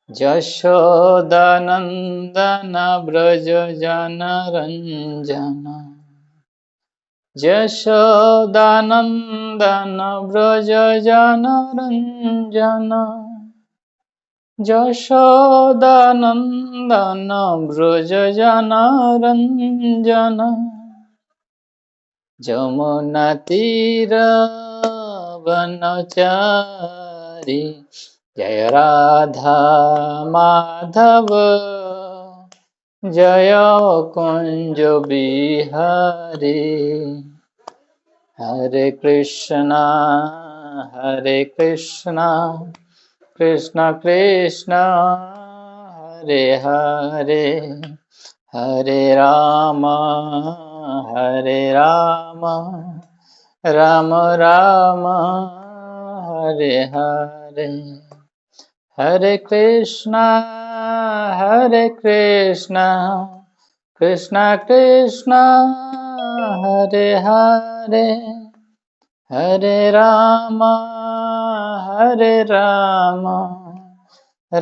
যশোদানন্দন ব্রজ জনরঞ্জন, যশোদানন্দন ব্রজ জনরঞ্জন, যশোদানন্দন ব্রজ জনরঞ্জন। যমুনা তীর বনচারী, জয় রাধা মাধব, জয় কুঞ্জ বিহারী। হরে কৃষ্ণ কৃষ্ণ কৃষ্ণ হরে হরে, হরে রাম রাম রাম হরে হরে। হরে কৃষ্ণ কৃষ্ণ কৃষ্ণ হরে হরে, হরে রাম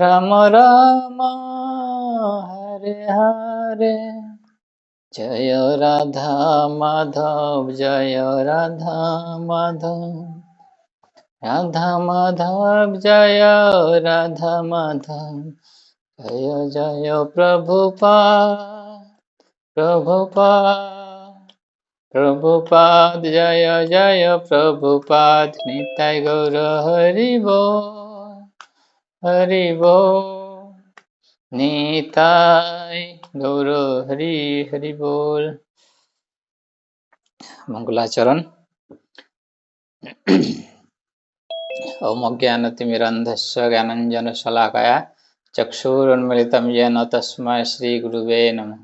রাম রাম হরে হরে। জয় রাধা মাধব, জয় রাধা মাধব, রাধা মাধব জয় রাধা মাধব, জয় জয় প্রভুপাদ জয় জয় প্রভুপাদ। নিতাই গৌর হরি বল, হরি বল, নিতাই গৌর হরি হরি বল। মঙ্গলাচরণ। ओम अज्ञानतिमिरन्धस्य ज्ञानाञ्जनशलाकया चक्षुरुन्मिलितं येन तस्मै श्रीगुरुवे नमः।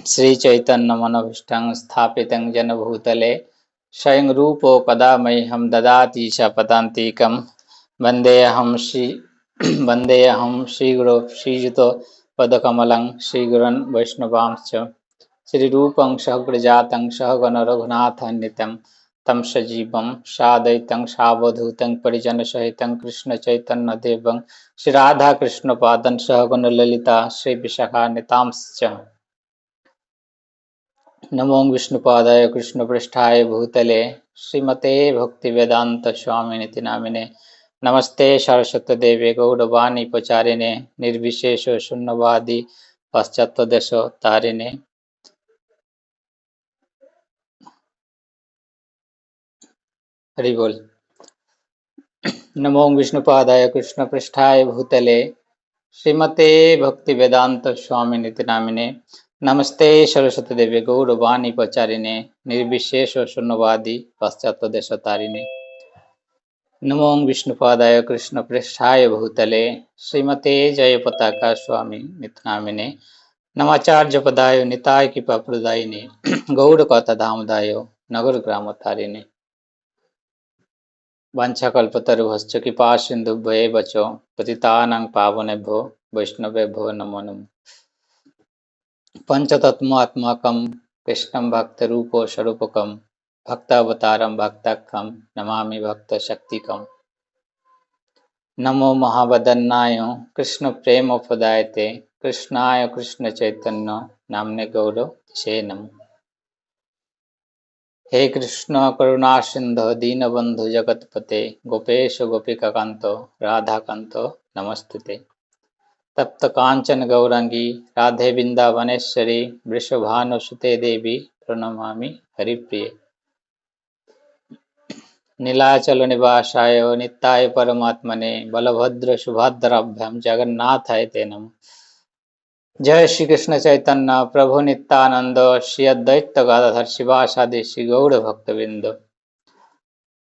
श्रीचैतन्यमनोभीष्टं स्थापितं येन भूतले स्वयं रूपो कदा मह्यं ददाति च पदान्तिकं। वन्देऽहं श्रीगुरो श्रीयुतो पदकमलं श्रीगुरोन् वैष्णवांश्च। श्रीरूपं सहग्रजातं सहगण रघुनाथान्वितं तं सजीवं साद्वैतं सावधूतं परिजनसहितं कृष्णचैतन्यदेवं श्रीराधाकृष्णपादं सहगण ललिता श्रीविशाखान्वितांश्च। नमो विष्णुपादाय कृष्णपृष्ठाय भूतले श्रीमते भक्तिवेदांत स्वामिनिति नामिने। नमस्ते सरस्वती देवे गौरवाणी प्रचारिणे, निर्विशेष शून्यवादी पाश्चात्यदेशतारिणे। हरि बोल। नमो विष्णुपादाय कृष्णपृष्ठाय भूतले श्रीमते भक्तिवेदांत स्वामिनिति नामिने। नमस्ते सरस्वती देवी गौरवाणी प्रचारिणे, निर्विशेष शून्यवादी पाश्चात्यदेशतारिणे। नमो विष्णुपादाय कृष्णपृष्ठाय भूतले श्रीमते जयपताका स्वामिनिति नामिने। नमाचार्यपदाय निताय कृपाप्रदायिने, गौरकथाधामदाय नगरग्रामतारिणे। वाञ्छाकल्पतरुभ्यश्च कृपासिन्धुभ्येव च पतितानां पावनेभ्यो वैष्णवेभ्यो नमो नमः। पंचतत्त्वात्मकं कृष्णं भक्तरूपस्वरूपकं भक्तावतारं भक्ताख्यं नमामि भक्तशक्तिकम्। नमो महावदन्नाय कृष्णप्रेमोपदायते कृष्णाय कृष्णचैतन्य नाम्ने गौरतिसे नमः। हे कृष्ण करुणा सिंधु दीनबंधु जगतपते गोपेश गोपिकाकांत राधाकांत नमस्तुते। तप्त कांचन गौरांगी राधे वृंदावनेश्वरी वृषभानुसुते देवी प्रणमामि हरिप्रिये। नीलाचल निवासाय नित्याय परमात्मने बलभद्र सुभद्राभ्यां जगन्नाथाय ते नमः। जय श्री कृष्ण चैतन्य प्रभु नित्यानंद श्री अद्वैत गदाधर शिवासादि श्री गौर भक्तवृंद।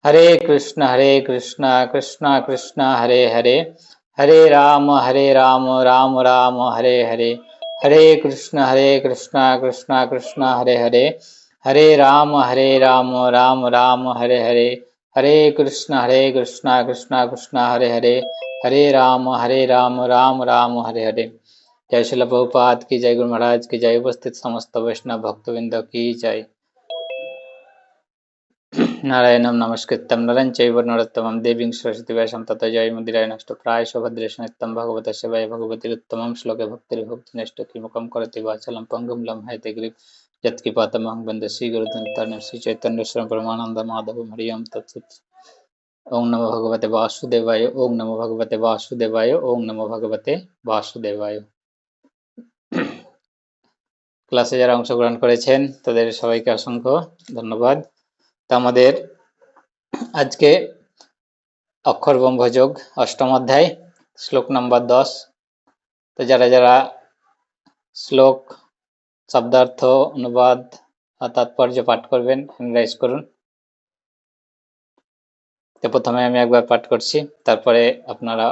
हरे कृष्ण कृष्ण कृष्ण हरे हरे, हरे राम राम राम हरे हरे। हरे कृष्ण कृष्ण कृष्ण हरे हरे, हरे राम राम राम हरे हरे। हरे कृष्ण कृष्ण कृष्ण हरे हरे, हरे राम राम राम हरे हरे। जय श्रील प्रभुपाद की जय, गुरु महाराज की जय, उपस्थित समस्त वैष्णव भक्तवृंद की जय। नारायणं नमस्कृत्यं नरं चैव नरोत्तमं देवीं सरस्वतीं व्यासं ततो जयमुदीरये नष्टो प्रायशो भद्रेषु नित्यं भगवतस्य वै भगवतीरुत्तमं श्लोके भक्तिर्भक्तिनष्टो किमुखं करोति वाचालं पङ्गुं लम्घयते गिरिं यत्किपातमहं वन्दे श्रीगुरुं श्रीचैतन्येश्वरं परमानन्दमाधवं हरि ओं तत्सत्। ओं नमो भगवते वासुदेवाय, ओं नमो भगवते वासुदेवाय, ओं नमो भगवते वासुदेवाय। ক্লাসে যারা অংশগ্রহণ করেছেন তাদের সবাইকে অসংখ্য ধন্যবাদ। তো আমাদের আজকে অক্ষর ব্রহ্মযোগ অষ্টম অধ্যায় শ্লোক নম্বর 10। তো যারা যারা শ্লোক শব্দার্থ অনুবাদ আর তাৎপর্য পাঠ করবেন রাইজ করুন। তো প্রথমে আমি একবার পাঠ করছি, তারপরে আপনারা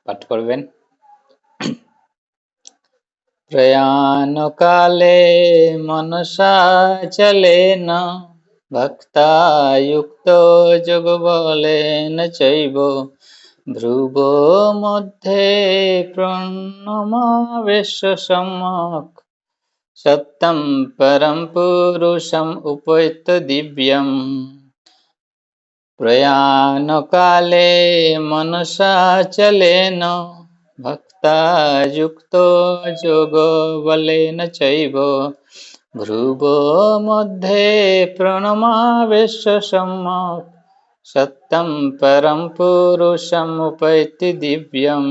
পাঠ করবেন। প্রয়াণকালে মনসা চলেন ভক্তাযুক্ত যোগবলেন চৈব ধ্রুব মধ্যে প্রণমাবেশ সম্যক সত্যম পরম পুরুষম উপৈত দিব্যম। প্রয়াণকালে মনসা চলেন ভক্তাযুক্ত যোগবলেন চৈব ধ্রুব মধ্যে প্রণমাবেশ সম্যক সত্যম পরম পুরুষম উপৈতি দিব্যম।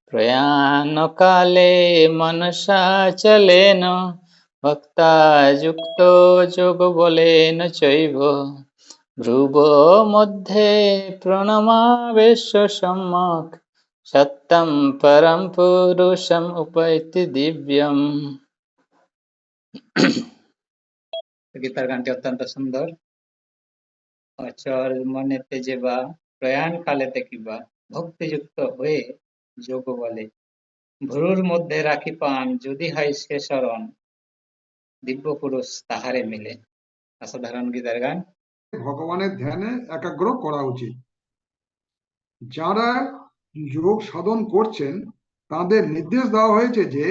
প্রয়াণকালে মনসা চলেন ভক্তাযুক্ত যোগবলেন চৈব ধ্রুব মধ্যে প্রণমাবেশ সম্যক সত্যম পরম পুরুষম উপৈতি দিব্যম। গীতার গানটি অত্যন্ত সুন্দর। অচল মনেতে যেবা প্রয়াণ কালেতে কিবা ভক্তিযুক্ত হয়ে যোগ বলে ভ্রুর মধ্যে রাখি পান যদি হয় সে শরণ দিব্য পুরুষ তাহারে মিলে। অসাধারণ গীতার গান। ভগবানের ধ্যানে একাগ্র করা উচিত। যারা যোগ সাধন করছেন তাদের নির্দেশ দেওয়া হয়েছে যে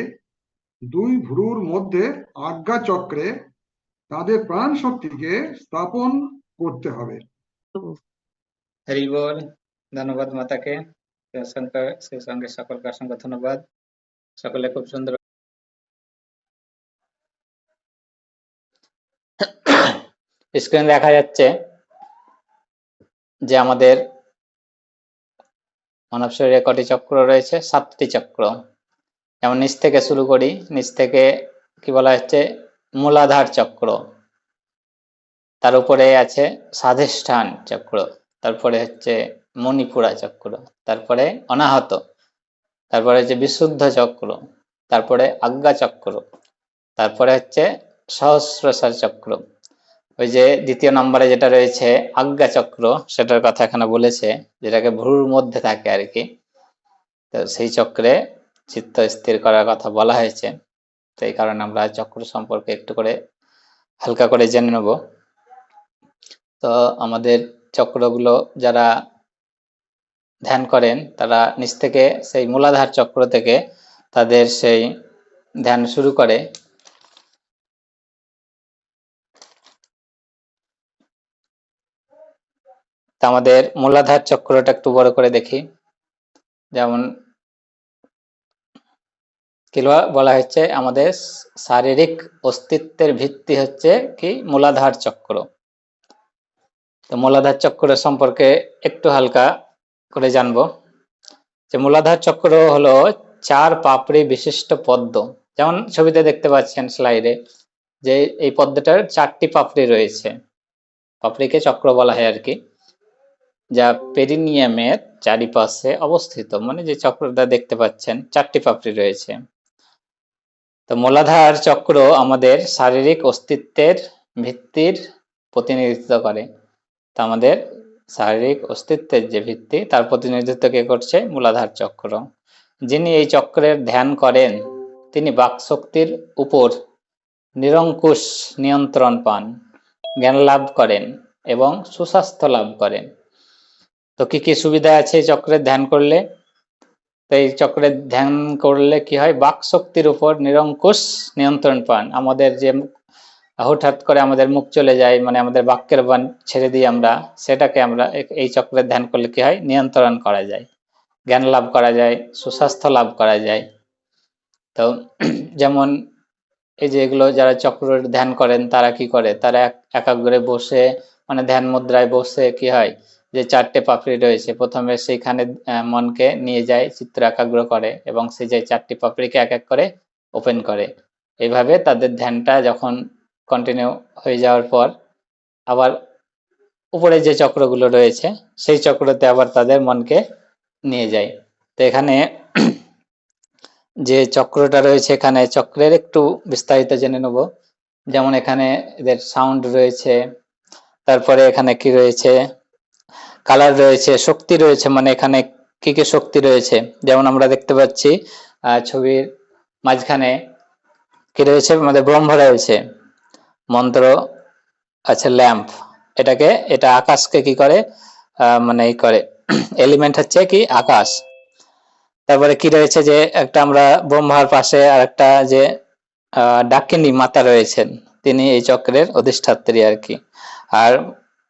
দুই ভ্রুর মধ্যে আজ্ঞা চক্রে তাদের প্রাণ শক্তিকে স্থাপন করতে হবে। হরি বল। ধন্যবাদ মাতাকে, সেই সঙ্গে সকলকে অসংখ্য ধন্যবাদ। সকলে খুব সুন্দর স্ক্রিন দেখা যাচ্ছে যে আমাদের মানব শরীরে কটি চক্র রয়েছে? 7টি চক্র। যেমন নিচ থেকে শুরু করি, নিচ থেকে কি বলা হচ্ছে? মূলাধার চক্র, তার উপরে আছে স্বাধিষ্ঠান চক্র, তারপরে হচ্ছে মণিপুরা চক্র, তারপরে অনাহত, তারপরে হচ্ছে বিশুদ্ধ চক্র, তারপরে আজ্ঞা চক্র, তারপরে হচ্ছে সহস্রসার চক্র। ওই যে দ্বিতীয় নম্বরে যেটা রয়েছে আজ্ঞা চক্র, সেটার কথা এখানে বলেছে, যেটাকে ভ্রুর মধ্যে থাকে আর কি। তো সেই চক্রে চিত্ত স্থির করার কথা বলা হয়েছে। তো এই কারণে আমরা চক্র সম্পর্কে একটু করে হালকা করে জেনে নেব। তো আমাদের চক্রগুলো যারা ধ্যান করেন তারা নিচ থেকে সেই মূলাধার চক্র থেকে তাদের সেই ধ্যান শুরু করে। আমাদের মূলাধার চক্রটা একটু বড় করে দেখি। যেমন কি বলা হচ্ছে, আমাদের শারীরিক অস্তিত্বের ভিত্তি হচ্ছে কি মূলাধার চক্র। তো মূলাধার চক্র সম্পর্কে একটু হালকা করে জানবো। যে মূলাধার চক্র হলো 4 পাপড়ি বিশিষ্ট পদ্ম। যেমন ছবিতে দেখতে পাচ্ছেন স্লাইডে, যে এই পদ্মটার 4টি পাপড়ি রয়েছে। পাপড়িকে চক্র বলা হয় আর কি, যা পেরিনিয়ামের চারিপাশে অবস্থিত। মানে যে চক্রটা দেখতে পাচ্ছেন 4টি পাপড়ি রয়েছে। তো মূলাধার চক্র আমাদের শারীরিক অস্তিত্বের ভিত্তির প্রতিনিধিত্ব করে। তো আমাদের শারীরিক অস্তিত্বের যে ভিত্তি, তার প্রতিনিধিত্ব কে করছে? মূলাধার চক্র। যিনি এই চক্রের ধ্যান করেন তিনি বাকশক্তির উপর নিরঙ্কুশ নিয়ন্ত্রণ পান, জ্ঞান লাভ করেন এবং সুস্বাস্থ্য লাভ করেন। তো কি কি সুবিধা আছে এই চক্রের ধ্যান করলে? তো এই চক্রের ধ্যান করলে কি হয়? বাক শক্তির উপর নিরঙ্কুশ নিয়ন্ত্রণ পান। আমাদের যে হুটহাট করে আমাদের মুখ চলে যায়, মানে আমাদের বাক্যের বাণ ছেড়ে দিই আমরা, সেটাকে আমরা এই চক্রের ধ্যান করলে কি হয়, নিয়ন্ত্রণ করা যায়, জ্ঞান লাভ করা যায়, সুস্বাস্থ্য লাভ করা যায়। তো যেমন এই যে এগুলো যারা চক্রের ধ্যান করেন তারা কি করে, তারা একাগ্রে বসে মানে ধ্যান মুদ্রায় বসে কি হয়, যে 4টে পাপড়ি রয়েছে প্রথমে সেইখানে মনকে নিয়ে যায়, চিত্র একাগ্র করে এবং সেই যে 4টি পাপড়িকে এক এক করে ওপেন করে। এইভাবে তাদের ধ্যানটা যখন কন্টিনিউ হয়ে যাওয়ার পর আবার উপরে যে চক্রগুলো রয়েছে সেই চক্রতে আবার তাদের মনকে নিয়ে যায়। তো এখানে যে চক্রটা রয়েছে, এখানে চক্রের একটু বিস্তারিত জেনে নেব। যেমন এখানে এদের সাউন্ড রয়েছে, তারপরে এখানে কি রয়েছে, কালার রয়েছে, শক্তি রয়েছে, মানে এখানে কি কি শক্তি রয়েছে। যেমন আমরা দেখতে পাচ্ছি ছবির মাঝখানে কি রয়েছে, আমাদের ব্রহ্ম রয়েছে, মন্ত্র আছে, ল্যাম্প, এটা আকাশকে কি করে, মানে ই করে, এলিমেন্ট হচ্ছে কি আকাশ। তারপরে কি রয়েছে, যে একটা আমরা ব্রহ্মার পাশে আর একটা যে ডাকিনী মাতা রয়েছেন, তিনি এই চক্রের অধিষ্ঠাত্রী আর কি। আর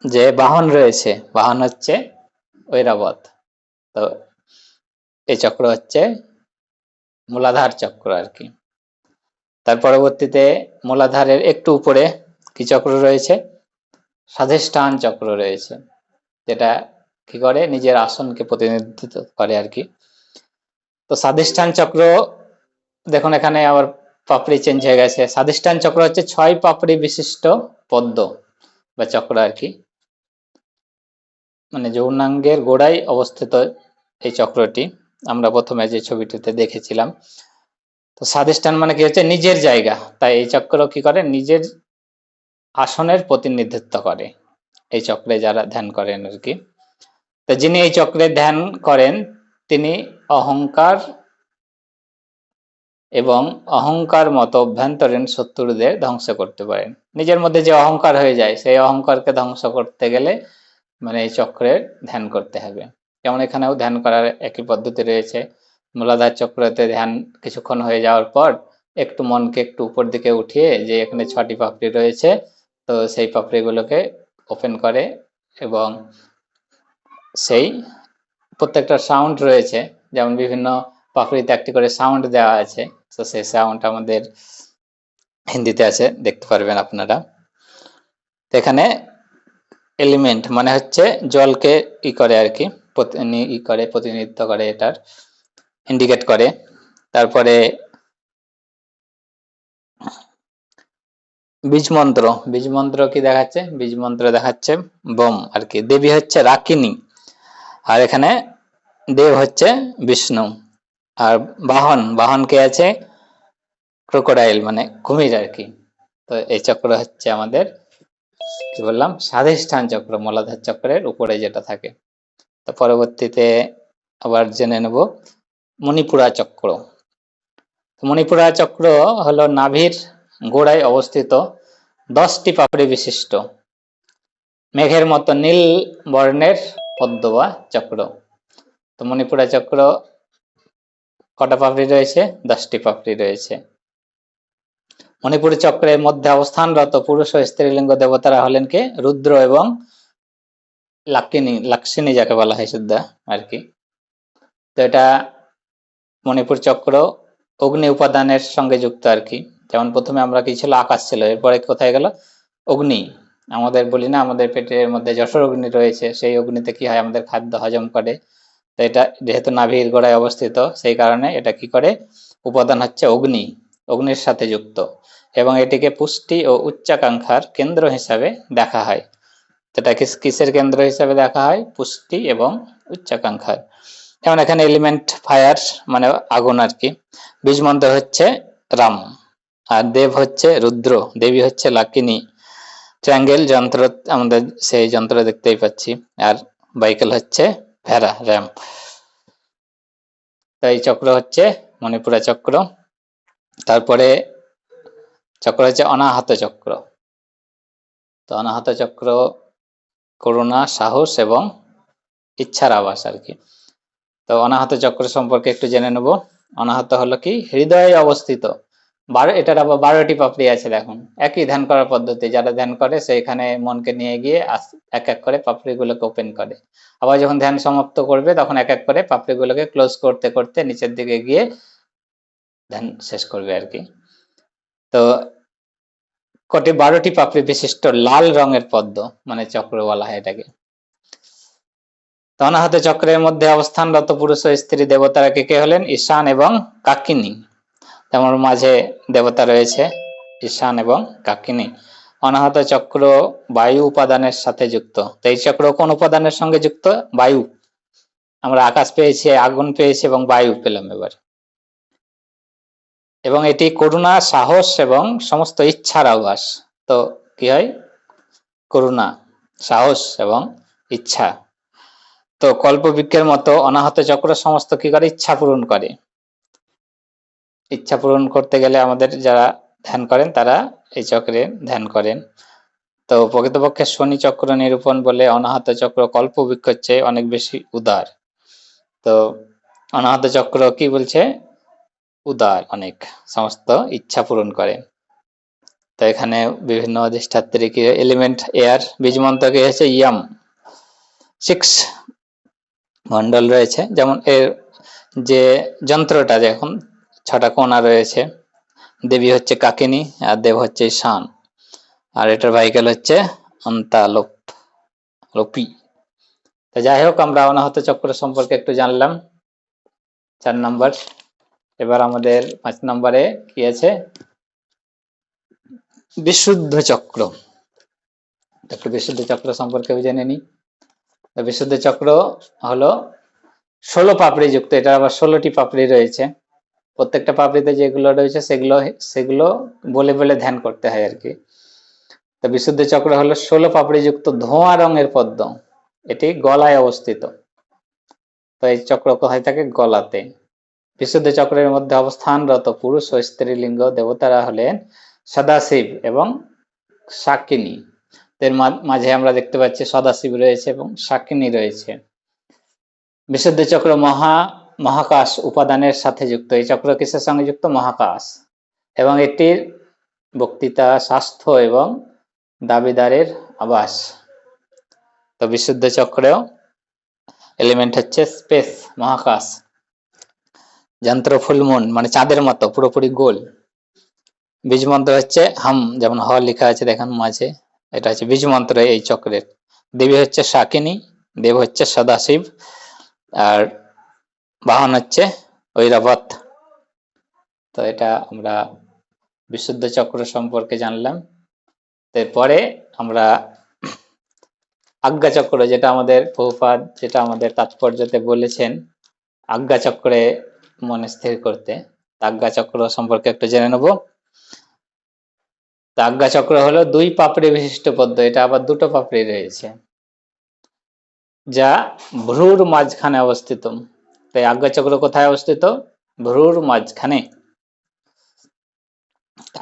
যে বাহন রয়েছে, বাহন হচ্ছে ঐরাবত। তো এই চক্র হচ্ছে মূলাধার চক্র আর কি। তার পরবর্তীতে মূলাধারের একটু উপরে কি চক্র রয়েছে, স্বাধিষ্ঠান চক্র রয়েছে, যেটা কি করে, নিজের আসনকে প্রতিনিধিত্ব করে আর কি। তো স্বাধিষ্ঠান চক্র দেখুন এখানে আবার পাপড়ি চেঞ্জ হয়ে গেছে। স্বাধিষ্ঠান চক্র হচ্ছে 6 পাপড়ি বিশিষ্ট পদ্ম বা চক্র আর কি, মানে যৌনাঙ্গের গোড়ায় অবস্থিত এই চক্রটি আমরা প্রথমে যে ছবিটিতে দেখেছিলাম। তো স্বাধিষ্ঠান মানে কি হচ্ছে নিজের জায়গা, তাই এই চক্র কি করে, নিজের আসনের প্রতিনিধিত্ব করে এই চক্রে যারা ধ্যান করেন আর কি। তো যিনি এই চক্রে ধ্যান করেন তিনি অহংকার এবং অহংকার মতো অভ্যন্তরীণ শত্রুদের ধ্বংস করতে পারেন। নিজের মধ্যে যে অহংকার হয়ে যায় সেই অহংকারকে ধ্বংস করতে গেলে মানে এই চক্রের ধ্যান করতে হবে। যেমন এখানেও ধ্যান করার একই পদ্ধতি রয়েছে। মূলাধার চক্রতে ধ্যান কিছুক্ষণ হয়ে যাওয়ার পর একটু মনকে একটু উপর দিকে উঠিয়ে, যে এখানে 6টি পাপড়ি রয়েছে, তো সেই পাপড়িগুলোকে ওপেন করে এবং সেই প্রত্যেকটা সাউন্ড রয়েছে, যেমন বিভিন্ন পাপড়িতে একটি করে সাউন্ড দেওয়া আছে, তো সেই সাউন্ড আমাদের হিন্দিতে আছে, দেখতে পারবেন আপনারা। এখানে এলিমেন্ট মানে হচ্ছে জলকে ই করে আর কি, প্রতিনিধিত্ব করে, এটার ইন্ডিকেট করে। তারপরে বীজ মন্ত্র কি দেখাচ্ছে, বীজ মন্ত্র দেখাচ্ছে বোম আর কি। দেবী হচ্ছে রাকিনী, আর এখানে দেব হচ্ছে বিষ্ণু। আর বাহন কে আছে, ক্রোকোডাইল মানে কুমির আর কি। তো এই চক্র হচ্ছে আমাদের কি বললাম, স্বাধিষ্ঠান চক্র, মূলাধার চক্রের উপরে যেটা থাকে। তো পরবর্তীতে আবার জেনে নেব মণিপুরা চক্র। মণিপুরা চক্র হলো নাভির গোড়ায় অবস্থিত 10টি পাপড়ি বিশিষ্ট মেঘের মতো নীল বর্ণের পদ্ম বা চক্র। তো মণিপুরা চক্র কটা পাপড়ি রয়েছে, 10টি পাপড়ি রয়েছে। মণিপুর চক্রের মধ্যে অবস্থানরত পুরুষ ও স্ত্রীলিঙ্গ দেবতারা হলেন কে, রুদ্র এবং লাক্ষিণী যাকে বলা হয় শ্রদ্ধা আর কি। তো এটা মণিপুর চক্র অগ্নি উপাদানের সঙ্গে যুক্ত আর কি। যেমন প্রথমে আমরা কি ছিল, আকাশ ছিল, এরপরে কোথায় গেল, অগ্নি। আমাদের বলি না আমাদের পেটের মধ্যে যঠর অগ্নি রয়েছে, সেই অগ্নিতে কি হয়, আমাদের খাদ্য হজম করে। তো এটা যেহেতু নাভির গোড়ায় অবস্থিত, সেই কারণে এটা কি করে, উপাদান হচ্ছে অগ্নি, অগ্নির সাথে যুক্ত, এবং এটিকে পুষ্টি ও উচ্চাকাঙ্ক্ষার কেন্দ্র হিসাবে দেখা হয়। এটা কিসের কেন্দ্র হিসাবে দেখা হয়, পুষ্টি এবং উচ্চাকাঙ্ক্ষার। যেমন এখানে এলিমেন্ট ফায়ার মানে আগুন আর কি। বীজ মন্ত্র হচ্ছে রাম, আর দেব হচ্ছে রুদ্র, দেবী হচ্ছে লাকিনী। ট্রায়াঙ্গেল যন্ত্র আমাদের সেই যন্ত্র দেখতেই পাচ্ছি, আর বাইকেল হচ্ছে ভেড়া, র্যাম। তো এই চক্র হচ্ছে মণিপুরা চক্র। তারপরে চক্র হচ্ছে অনাহত চক্র। তো অনাহত চক্র করুণা, সাহস এবং ইচ্ছার আবাস আর কি। তো অনাহত চক্র সম্পর্কে একটু জেনে নেব। অনাহত হলো কি, হৃদয়ে অবস্থিত এটার আবার 12টি পাপড়ি আছে। দেখুন একই ধ্যান করার পদ্ধতি, যারা ধ্যান করে সেইখানে মনকে নিয়ে গিয়ে এক এক করে পাপড়িগুলোকে ওপেন করে, আবার যখন ধ্যান সমাপ্ত করবে তখন এক এক করে পাপড়িগুলোকে ক্লোজ করতে করতে নিচের দিকে গিয়ে ধ্যান শেষ করবে আর কি। তো 12টি পাপড়ি বিশিষ্ট লাল রঙের পদ্ম মানে চক্র বলা হয় এটাকে। অনাহত চক্রের মধ্যে অবস্থানরত পুরুষ ও স্ত্রী দেবতারা কে কে হলেন? ঈশান এবং কাকিনী। তেমন মাঝে দেবতা রয়েছে ঈশান এবং কাকিনী। অনাহত চক্র বায়ু উপাদানের সাথে যুক্ত। তো এই চক্র কোন উপাদানের সঙ্গে যুক্ত? বায়ু। আমরা আকাশ পেয়েছি, আগুন পেয়েছি এবং বায়ু পেলাম এবার। এবং এটি করুণা, সাহস এবং সমস্ত ইচ্ছার আভাস। তো কি হয়? করুণা, সাহস এবং ইচ্ছা। তো কল্পবৃক্ষের মতো অনাহত চক্র সমস্ত কি করে? ইচ্ছা পূরণ করে। ইচ্ছা পূরণ করতে গেলে আমাদের যারা ধ্যান করেন তারা এই চক্রে ধ্যান করেন। তো প্রকৃতপক্ষে শনি চক্র নিরূপণ বলে অনাহত চক্র কল্পবৃক্ষের চেয়ে অনেক বেশি উদার। তো অনাহত চক্র কি বলছে? উদার, অনেক, সমস্ত ইচ্ছা পূরণ করে। তো এখানে বিভিন্ন অধিষ্ঠাত্রী কি এলিমেন্ট এয়ার, বীজ মন্ত্র কি হচ্ছে ইয়াম। 6 মন্ডল রয়েছে, যেমন এর যে যন্ত্রটা যখন 6টা কোণা রয়েছে, দেবী হচ্ছে কাকিনী আর দেব হচ্ছে ঈশান, আর এটার ভাইকেল হচ্ছে লোপি। তো যাই হোক, আমরা অনাহত চক্র সম্পর্কে একটু জানলাম, 4 নম্বর। এবার আমাদের 5 নম্বরে কি আছে? বিশুদ্ধ চক্র। একটু বিশুদ্ধ চক্র সম্পর্কে জেনে নিই। বিশুদ্ধ চক্র হলো 16 পাপড়ি যুক্ত। এটা আবার 16টি পাপড়ি রয়েছে। প্রত্যেকটা পাপড়িতে যেগুলো রয়েছে সেগুলো সেগুলো বলে বলে ধ্যান করতে হয় আর কি। তো বিশুদ্ধ চক্র হলো 16 পাপড়ি যুক্ত ধোঁয়া রঙের পদ্ম। এটি গলায় অবস্থিত। তো এই চক্র কোথায় থাকে? গলাতে। বিশুদ্ধ চক্রের মধ্যে অবস্থানরত পুরুষ ও স্ত্রীলিঙ্গ দেবতারা হলেন সদাশিব এবং শাকিনী। এর মাঝে আমরা দেখতে পাচ্ছি সদাশিব রয়েছে এবং শাকিনী রয়েছে। বিশুদ্ধ চক্র মহাকাশ উপাদানের সাথে যুক্ত। এই চক্র কিসের সঙ্গে যুক্ত? মহাকাশ। এবং এটির বক্তৃতা, স্বাস্থ্য এবং দাবিদারের আবাস। তো বিশুদ্ধ চক্রেও এলিমেন্ট হচ্ছে স্পেস, মহাকাশ। যন্ত্র ফুলমুন মানে চাঁদের মতো পুরোপুরি গোল। বীজ মন্ত্র হচ্ছে হাম, যেমন হ লেখা আছে দেখেন মাঝে, এটা হচ্ছে বীজ মন্ত্র এই চক্রের। দেবী হচ্ছে শাকিনী, দেব হচ্ছে সদাশিব, আর বাহন হচ্ছে ঐরাবত। তো এটা আমরা বিশুদ্ধ চক্র সম্পর্কে জানলাম। এরপরে আমরা আজ্ঞা চক্র, যেটা আমাদের প্রভুপাদ যেটা আমাদের তাৎপর্যতে বলেছেন আজ্ঞা চক্রে মনে স্থির করতে, আজ্ঞা চক্র সম্পর্কে একটু জেনে নেব। আজ্ঞা চক্র হলো 2 পাপড়ি বিশিষ্ট পদ্ম। এটা আবার 2টো পাপড়ি রয়েছে, যা ভ্রুর মাঝখানে অবস্থিত। তাই আজ্ঞা চক্র কোথায় অবস্থিত? ভ্রুর মাঝখানে।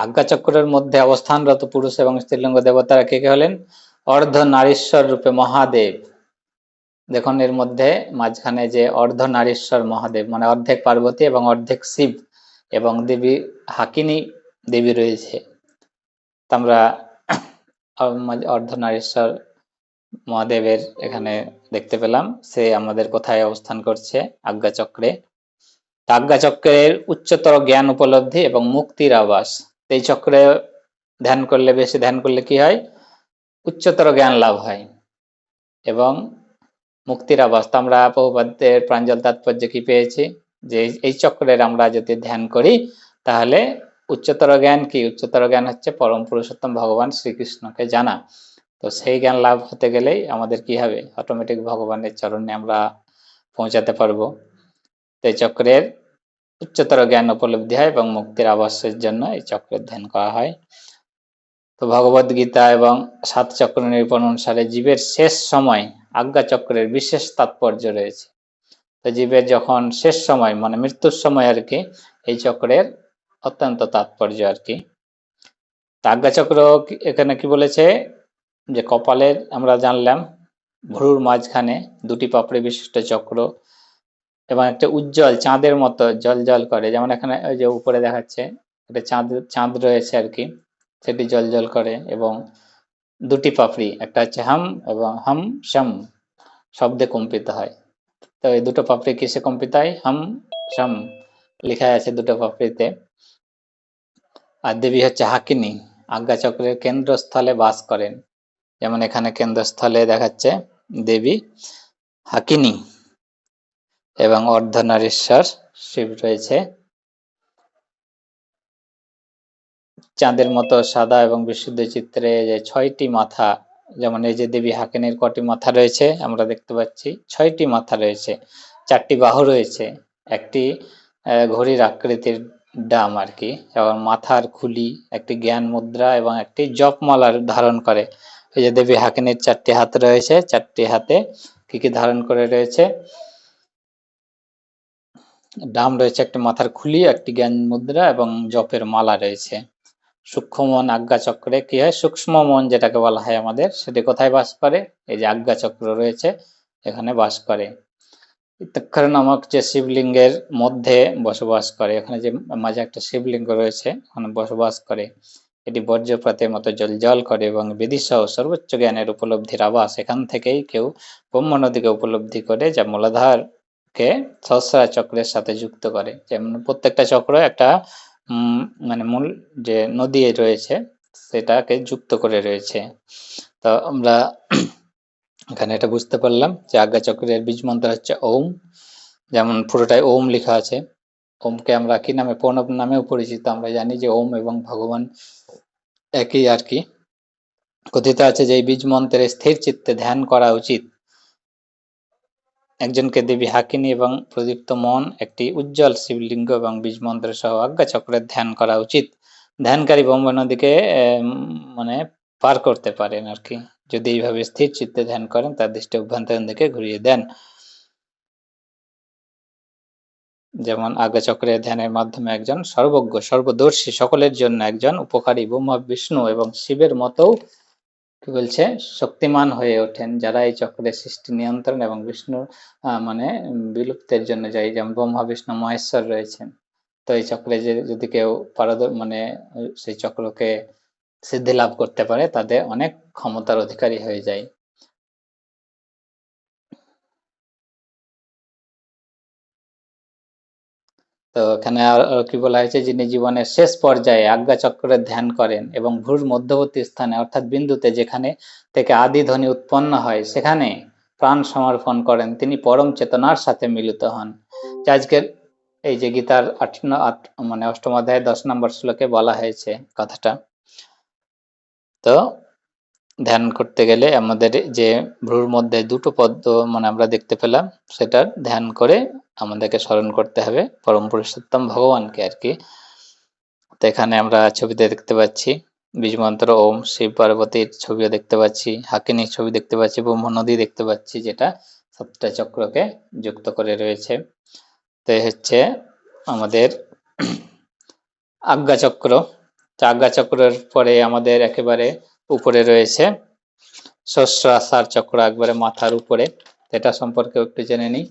আজ্ঞা চক্রের মধ্যে অবস্থানরত পুরুষ এবং স্ত্রীলিঙ্গ দেবতারা কে কে হলেন? অর্ধ নারীশ্বর রূপে মহাদেব। দেখুন এর মধ্যে মাঝখানে যে অর্ধ নারীশ্বর মহাদেব মানে অর্ধেক পার্বতী এবং অর্ধেক শিব এবং দেবী হাকিনী দেবী রয়েছে। আমরা অর্ধ নারীশ্বর মহাদেবের এখানে দেখতে পেলাম। সে আমাদের কোথায় অবস্থান করছে? আজ্ঞা চক্রে। আজ্ঞা চক্রের উচ্চতর জ্ঞান উপলব্ধি এবং মুক্তির আবাস। এই চক্রে ধ্যান করলে, বেশি ধ্যান করলে কি হয়? উচ্চতর জ্ঞান লাভ হয় এবং মুক্তির আবাস। আমরা প্রভুপাদের প্রাঞ্জল তাৎপর্য কি পেয়েছি? যে এই চক্রের আমরা যদি ধ্যান করি তাহলে উচ্চতর জ্ঞান কি? উচ্চতর জ্ঞান হচ্ছে পরম পুরুষোত্তম ভগবান শ্রীকৃষ্ণকে জানা। তো সেই জ্ঞান লাভ হতে গেলেই আমাদের কি হবে? অটোমেটিক ভগবানের চরণে আমরা পৌঁছাতে পারবো। এই চক্রের উচ্চতর জ্ঞান উপলব্ধি হয় এবং মুক্তির আবাসের জন্য এই চক্রের ধ্যান করা হয়। তো ভগবদ গীতা এবং 7 চক্র নিরূপণ অনুসারে জীবের শেষ সময় আজ্ঞা চক্রের বিশেষ তাৎপর্য রয়েছে। তো জীবের যখন শেষ সময় মানে মৃত্যুর সময় আর কি, এই চক্রের অত্যন্ত তাৎপর্য আর কি। আজ্ঞা চক্র এখানে কি বলেছে? যে কপালের আমরা জানলাম ভ্রুর মাঝখানে 2টি পাপড়ি বিশিষ্ট চক্র এবং একটা উজ্জ্বল চাঁদের মতো জল জল করে, যেমন এখানে ওই যে উপরে দেখাচ্ছে একটা চাঁদ চাঁদ রয়েছে আর কি, সেটি জ্বলজ্বল করে এবং দুটি পাপড়ি, একটা হচ্ছে হাম এবং হাম শাম শব্দে কম্পিত হয়। তো এই দুটো পাপড়ি কিসে কম্পিত হয়? হাম শাম লেখা আছে দুটো পাপড়িতে। আর দেবী হচ্ছে হাকিনী, আজ্ঞাচক্রের কেন্দ্রস্থলে বাস করেন। যেমন এখানে কেন্দ্রস্থলে দেখাচ্ছে দেবী হাকিনী এবং অর্ধনারীশ্বর শিব রয়েছে। চাঁদের মতো সাদা এবং বিশুদ্ধ চিত্রে যে 6টি মাথা, যেমন এই যে দেবী হাকিনীর কটি মাথা রয়েছে আমরা দেখতে পাচ্ছি, 6টি মাথা রয়েছে, 4টি বাহু রয়েছে, একটি ঘড়ির আকৃতির ডাম আর কি, এবং মাথার খুলি, একটি জ্ঞান মুদ্রা এবং একটি জপমালার ধারণ করে। এই যে দেবী হাকিনীর 4টি হাত রয়েছে, 4টি হাতে কি কি ধারণ করে রয়েছে? ডাম রয়েছে, একটি মাথার খুলি, একটি জ্ঞান মুদ্রা এবং জপের মালা রয়েছে। সূক্ষ্ম মন আজ্ঞাচক্রে কি হয়? সূক্ষ্ম মন যেটাকে বলা হয় আমাদের, সেটি কোথায় বাস করে? এই যে আজ্ঞাচক্র রয়েছে এখানে বাস করে। ইত্যাক্ষর নামক যে শিবলিঙ্গের মধ্যে বসবাস করে, এখানে যে মাঝে একটা শিবলিঙ্গ রয়েছে ওখানে বসবাস করে। এটি বজ্রপাতের মতো জ্বলজ্বল করে এবং বিধিসহ সর্বোচ্চ জ্ঞানের উপলব্ধির আভাস এখান থেকেই কেউ ব্রহ্ম নদীকে উপলব্ধি করে, যা মূলাধারকে সহস্রা চক্রের সাথে যুক্ত করে। যেমন প্রত্যেকটা চক্র একটা মানে মূল যে নদী রয়েছে সেটাকে যুক্ত করে রয়েছে। তো আমরা এখানে এটা বুঝতে পারলাম যে আজ্ঞাচক্রের বীজ মন্ত্র হচ্ছে ওম, যেমন পুরোটাই ওম লেখা আছে। ওমকে আমরা কি নামে, প্রণব নামেও পরিচিত। আমরা জানি যে ওম এবং ভগবান একই আর কি। কথিত আছে যে এই বীজ মন্ত্রে স্থির চিত্তে ধ্যান করা উচিত। একজনকে দেবী হাকিনী এবং প্রদীপ্ত মন, একটি উজ্জ্বল শিবলিঙ্গ এবং বীজ মন্ত্র সহ আজ্ঞাচক্রের ধ্যান করা উচিত। ধ্যানকারী ব্রহ্ম নদীকে মানে পার করতে পারেন আর কি, যদি এইভাবে স্থির চিত্তে ধ্যান করেন, তার দৃষ্টি অভ্যন্তরীণ দিকে ঘুরিয়ে দেন। যেমন আজ্ঞাচক্রের ধ্যানের মাধ্যমে একজন সর্বজ্ঞ, সর্বদর্শী, সকলের জন্য একজন উপকারী ব্রহ্মা, বিষ্ণু এবং শিবের মতো কি বলছে শক্তিমান হয়ে ওঠেন, যারা এই চক্রের সৃষ্টি, নিয়ন্ত্রণ এবং বিষ্ণু মানে বিলুপ্তের জন্য যায়। যেমন ব্রহ্মা, বিষ্ণু, মহেশ্বর রয়েছেন। তো এই চক্রে যে যদি কেউ মানে সেই চক্রকে সিদ্ধি লাভ করতে পারে, তাদের অনেক ক্ষমতার অধিকারী হয়ে যায়। তো এখানে আর কি বলা হয়েছে, যিনি জীবনের শেষ পর্যায়ে আজ্ঞাচক্রের ধ্যান করেন এবং ভ্রুর মধ্যবর্তী স্থানে অর্থাৎ বিন্দুতে যেখানে থেকে আদি ধ্বনি উৎপন্ন হয় সেখানে প্রাণ সমর্পণ করেন, তিনি পরম চেতনার সাথে মিলিত হন। আজকের এই যে গীতার মানে অষ্টম অধ্যায় 10 নম্বর শ্লোকে বলা হয়েছে কথাটা। তো ধ্যান করতে গেলে আমাদের যে ভ্রুর মধ্যে দুটো পদ্ম মানে আমরা দেখতে পেলাম, সেটার ধ্যান করে আমাদেরকে স্মরণ করতে হবে পরম পুরুষোত্তম ভগবানকে আর কি। তো এখানে আমরা ছবিতে দেখতে পাচ্ছি বীজ মন্ত্র ওম, শিব পার্বতীর ছবিও দেখতে পাচ্ছি, হাকিনীর ছবি দেখতে পাচ্ছি, ব্রহ্ম নদী দেখতে পাচ্ছি, যেটা 7টা চক্রকে যুক্ত করে রয়েছে। তো হচ্ছে আমাদের আজ্ঞাচক্র। আজ্ঞাচক্রের পরে আমাদের একেবারে উপরে রয়েছে সহস্রার চক্র, একবারে মাথার উপরে। এটা সম্পর্কে একটু জেনে নিই।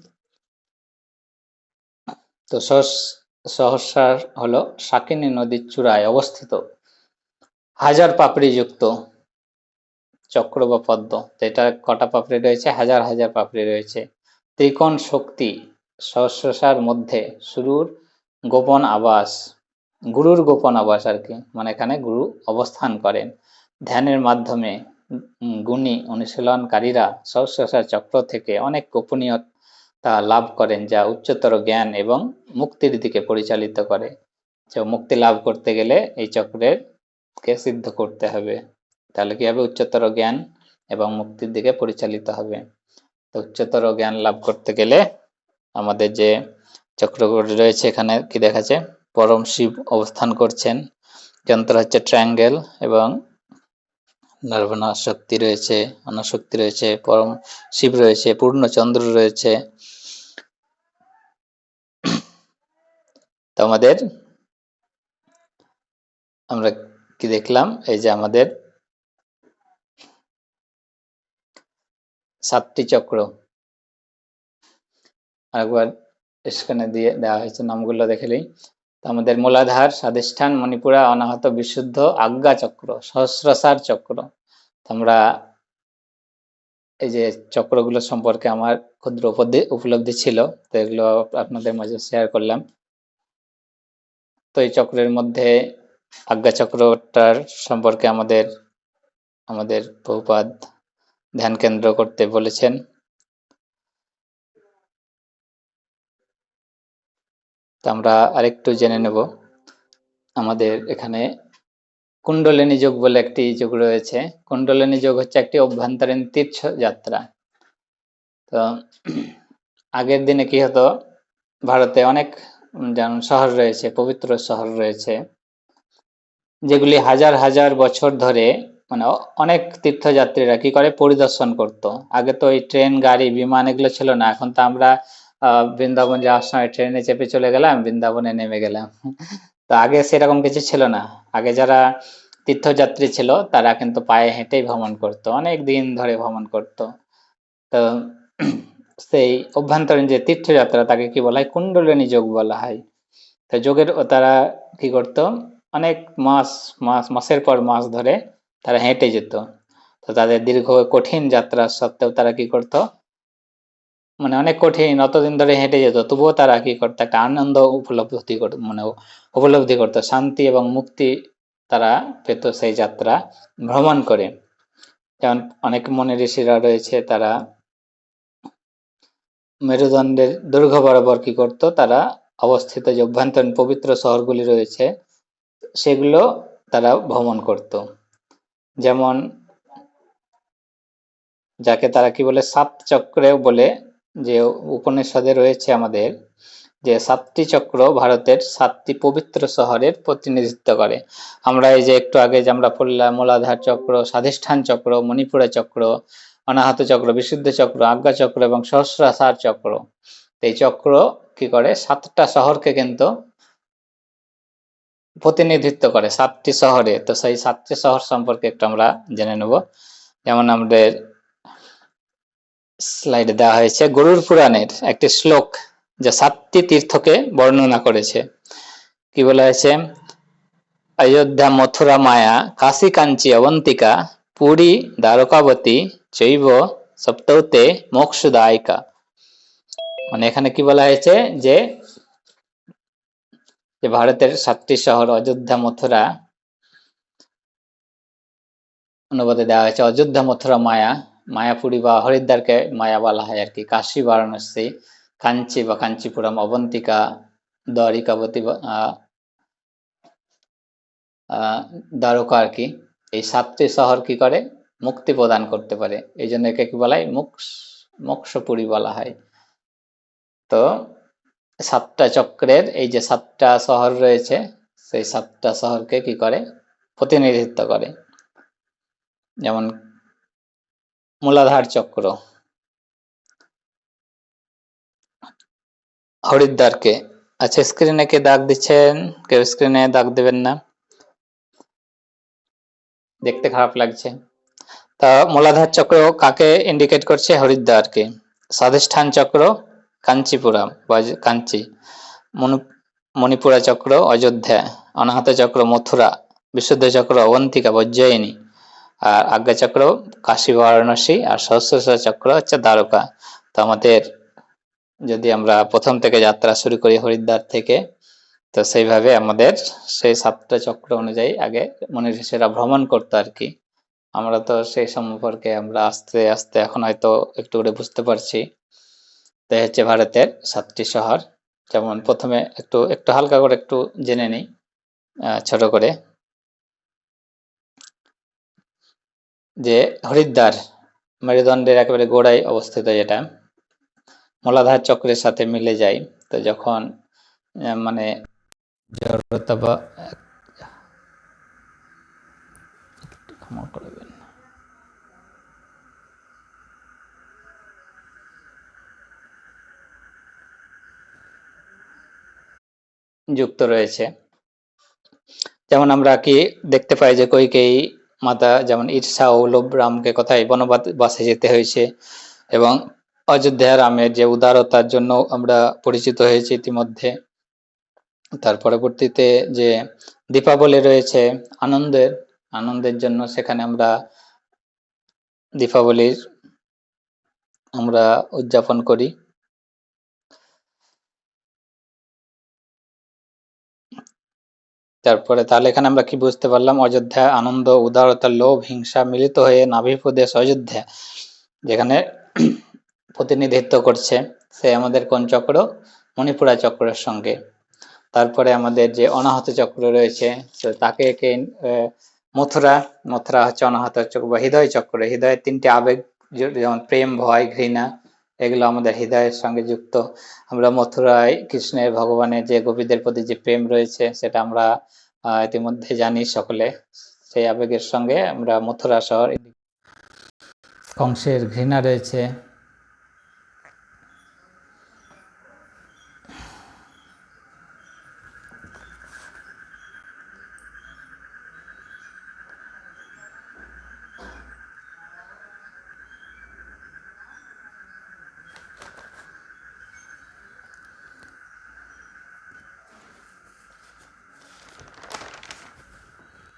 তো সহস্রার হলো শাকিনী নদীর চূড়ায় অবস্থিত 1000 পাপড়ি যুক্ত চক্র বা পদ্ম। যেটা কটা পাপড়ি রয়েছে? হাজার হাজার পাপড়ি রয়েছে। ত্রিকোণ শক্তি সহস্রার মধ্যে শুরুর গোপন আবাস, গুরুর গোপন আবাস আর কি, মানে এখানে গুরু অবস্থান করেন। ধ্যানের মাধ্যমে গুণী অনুশীলনকারীরা সহস্রার চক্র থেকে অনেক গোপনীয়তা লাভ করেন, যা উচ্চতর জ্ঞান এবং মুক্তির দিকে পরিচালিত করে। তো মুক্তি লাভ করতে গেলে এই চক্রের কে সিদ্ধ করতে হবে, তাহলে কি হবে? উচ্চতর জ্ঞান এবং মুক্তির দিকে পরিচালিত হবে। তো উচ্চতর জ্ঞান লাভ করতে গেলে আমাদের যে চক্রগুলি রয়েছে, এখানে কি দেখাচ্ছে? পরম শিব অবস্থান করছেন, যন্ত্র হচ্ছে ট্রায়াঙ্গেল এবং নর্বনা শক্তি রয়েছে, অনাশক্তি রয়েছে, পরম শিব রয়েছে, পূর্ণ চন্দ্র রয়েছে। তো আমাদের আমরা কি দেখলাম? এই যে আমাদের 7টি চক্র আরেকবার স্ক্রিনে দিয়ে দেওয়া হয়েছে, নামগুলো দেখলেই। আমাদের মূলাধার, স্বাধিষ্ঠান, মণিপুরা, অনাহত, বিশুদ্ধ, আজ্ঞা চক্র, সহস্রসার চক্র। আমরা এই যে চক্রগুলো সম্পর্কে আমার ক্ষুদ্র উপলব্ধি ছিল, তো এগুলো আপনাদের মাঝে শেয়ার করলাম। তো এই চক্রের মধ্যে আজ্ঞা চক্রটার সম্পর্কে আমাদের প্রভুপাদ ধ্যান কেন্দ্র করতে বলেছেন। তো আমরা আরেকটু জেনে নেব, আমাদের এখানে কুণ্ডলিনী যোগ বলে একটি যোগ রয়েছে। কুণ্ডলিনী যোগ হচ্ছে একটি অভ্যন্তরীণ তীর্থ যাত্রা। তো আগের দিনে কি হতো, ভারতে অনেক যেমন শহর রয়েছে, পবিত্র শহর রয়েছে, যেগুলি হাজার হাজার বছর ধরে মানে অনেক তীর্থযাত্রীরা কি করে পরিদর্শন করত। আগে তো এই ট্রেন, গাড়ি, বিমান এগুলো ছিল না। এখন তো আমরা বৃন্দাবন যাওয়ার সময় ট্রেনে চেপে চলে গেলাম, বৃন্দাবনে নেমে গেলাম। তো আগে সেরকম কিছু ছিল না। আগে যারা তীর্থযাত্রী ছিল তারা কিন্তু পায়ে হেঁটেই ভ্রমণ করত, অনেক দিন ধরে ভ্রমণ করত। তো সেই অভ্যন্তরীণ যে তীর্থযাত্রা তাকে কি বলা হয়, কুণ্ডলিনী যোগ বলা হয়। তো যোগের তারা কি করত, অনেক মাসের পর মাস ধরে তারা হেঁটে যেত। তো তাদের দীর্ঘ কঠিন যাত্রা সত্ত্বেও তারা কি করত, মানে অনেক কঠিন, অতদিন ধরে হেঁটে যেত, তবুও তারা কি করতো, একটা আনন্দ উপলব্ধি করতো, শান্তি এবং মুক্তি তারা পেত সেই যাত্রা ভ্রমণ করে। যেমন অনেক মনি ঋষিরা রয়েছে, তারা মেরুদণ্ডের দৈর্ঘ্য বরাবর কি করত, তারা অবস্থিত যে অভ্যন্তরীণ পবিত্র শহরগুলি রয়েছে সেগুলো তারা ভ্রমণ করত। যেমন যাকে তারা কি বলে, সাত চক্রেও বলে, যে উপনিষদে রয়েছে আমাদের যে 7টি চক্র ভারতের 7টি পবিত্র শহরের প্রতিনিধিত্ব করে। আমরা এই যে একটু আগে যে আমরা পড়লাম, মূলাধার চক্র, স্বাধিষ্ঠান চক্র, মণিপুরা চক্র, অনাহত চক্র, বিশুদ্ধ চক্র, আজ্ঞা চক্র এবং সহস্রার চক্র। এই চক্র কি করে, 7টা শহরকে কিন্তু প্রতিনিধিত্ব করে, 7টি শহরে। তো সেই 7টি শহর সম্পর্কে একটু আমরা জেনে নেব। যেমন আমাদের স্লাইডে দেওয়া হয়েছে গরুড় পুরাণের একটি শ্লোক, যা 7টি তীর্থকে বর্ণনা করেছে। কি বলা হয়েছে, অযোধ্যা, মথুরা, মায়া, কাশী, কাঞ্চি, অবন্তিকা, পুরী, দ্বারকাবতী, চৈব সপ্তৌতে মোক্ষদায়িকা। মানে এখানে কি বলা হয়েছে, যে ভারতের 7টি শহর অযোধ্যা, মথুরা, অনুবাদে দেওয়া হয়েছে অযোধ্যা, মথুরা, মায়াপুরী বা হরিদ্বারকে মায়া বলা হয় আর কি, কাশী, বারাণসী, কাঞ্চি বা কাঞ্চিপুরম, অবন্তিকা, দ্বারিকাবতী, দ্বারকা আর কি। এই 7টি শহর কি করে, মুক্তি প্রদান করতে পারে, এই জন্য একে কি বলা হয়, মোক্ষপুরী বলা হয়। তো 7টা চক্রের এই যে 7টা শহর রয়েছে, সেই 7টা শহরকে কি করে, প্রতিনিধিত্ব করে। যেমন মূলাধার চক্র হরিদ্বারকে, আচ্ছা স্ক্রিনে কে দাগ দিচ্ছেন, কেউ স্ক্রিনে দাগ দেবেন না, দেখতে খারাপ লাগছে। তা মূলাধার চক্র কাকে ইন্ডিকেট করছে, হরিদ্বারকে। স্বাধিষ্ঠান চক্র কাঞ্চিপুরম বা কাঞ্চি, মণিপুরা চক্র অযোধ্যা, অনাহত চক্র মথুরা, বিশুদ্ধ চক্র অবন্তিকা বজ্জয়িনী, আর আজ্ঞা চক্র কাশী, বারাণসী, আর সহস্র চক্র হচ্ছে দ্বারকা। তো আমাদের যদি আমরা প্রথম থেকে যাত্রা শুরু করি হরিদ্বার থেকে, তো সেইভাবে আমাদের সেই 7টা চক্র অনুযায়ী আগে মনি ঋষিরা ভ্রমণ করতো আর কি। আমরা তো সেই সম্পর্কে আমরা আস্তে আস্তে এখন হয়তো একটু করে বুঝতে পারছি। তো হচ্ছে ভারতের 7টি শহর। যেমন প্রথমে একটু একটু হালকা করে একটু জেনে নিই, ছোট করে, যে হরিদ্বার মেরুদণ্ডের একেবারে গোড়ায় অবস্থিত, যেটা মূলাধার চক্রের সাথে মিলে যায়। তো যখন মানে জড়তা বা ক্ষমা করবেন, যুক্ত রয়েছে। যেমন আমরা কি দেখতে পাই যে কইকেয়ী মাতা যেমন ঈর্ষা ও লোভ রামকে কোথায় বনবাসে যেতে হয়েছে, এবং অযোধ্যা রামের যে উদারতার জন্য আমরা পরিচিত হয়েছি ইতিমধ্যে। তার পরবর্তীতে যে দীপাবলি রয়েছে আনন্দের জন্য, সেখানে আমরা দীপাবলির আমরা উদযাপন করি। তারপরে তাহলে এখানে আমরা কি বুঝতে পারলাম? অযোধ্যা আনন্দ, উদারতা, লোভ, হিংসা মিলিত হয়ে নাভি প্রদেশ অযোধ্যা, যেখানে প্রতিনিধিত্ব করছে, সে আমাদের কোন চক্র? মণিপুরা চক্রের সঙ্গে। তারপরে আমাদের যে অনাহত চক্র রয়েছে, তো তাকে একে মথুরা হচ্ছে অনাহত চক্র বা হৃদয় চক্র। হৃদয়ের তিনটি আবেগ, যেমন প্রেম, ভয়, ঘৃণা, এগুলো আমাদের হৃদয়ের সঙ্গে যুক্ত। আমরা মথুরায় কৃষ্ণের, ভগবানের যে গোপীদের প্রতি যে প্রেম রয়েছে, সেটা আমরা ইতিমধ্যে জানি সকলে। সেই আবেগের সঙ্গে আমরা মথুরা শহর। কংসের ঘৃণা রয়েছে,